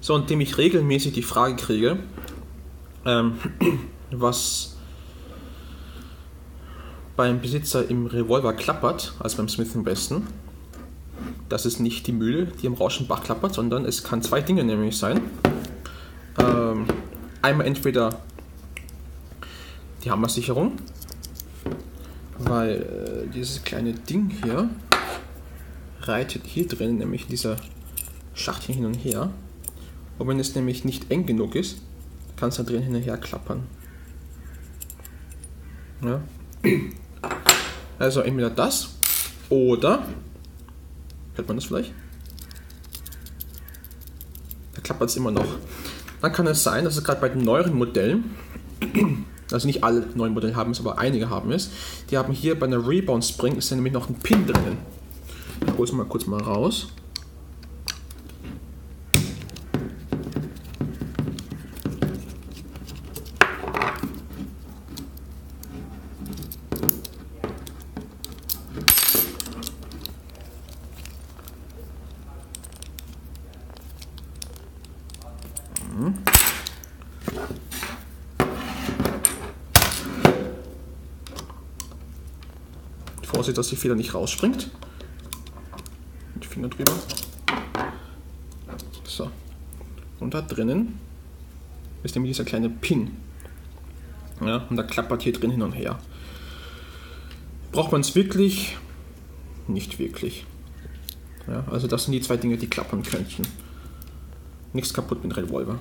So, indem ich regelmäßig die Frage kriege, was beim Besitzer im Revolver klappert, also beim Smith & Wesson. Das ist nicht die Mühle, die im Rauschenbach klappert, sondern es kann zwei Dinge nämlich sein. Einmal entweder die Hammersicherung, weil dieses kleine Ding hier reitet hier drin, nämlich dieser Schacht hin und her. Und wenn es nämlich nicht eng genug ist, kann es da drin hin und her klappern. Ja. Also entweder das oder, hört man das vielleicht? Da klappert es immer noch. Dann kann es sein, dass es gerade bei den neueren Modellen, also nicht alle neuen Modelle haben es, aber einige haben es, die haben hier bei einer Rebound Spring ist ja nämlich noch ein Pin drinnen. Ich hole es mal kurz mal raus. Vorsicht, dass die Feder nicht rausspringt. Mit dem Finger drüber. So. Und da drinnen ist nämlich dieser kleine Pin. Ja, und da klappert hier drin hin und her. Braucht man es wirklich? Nicht wirklich. Ja, also das sind die zwei Dinge, die klappern könnten. Nichts kaputt mit Revolver.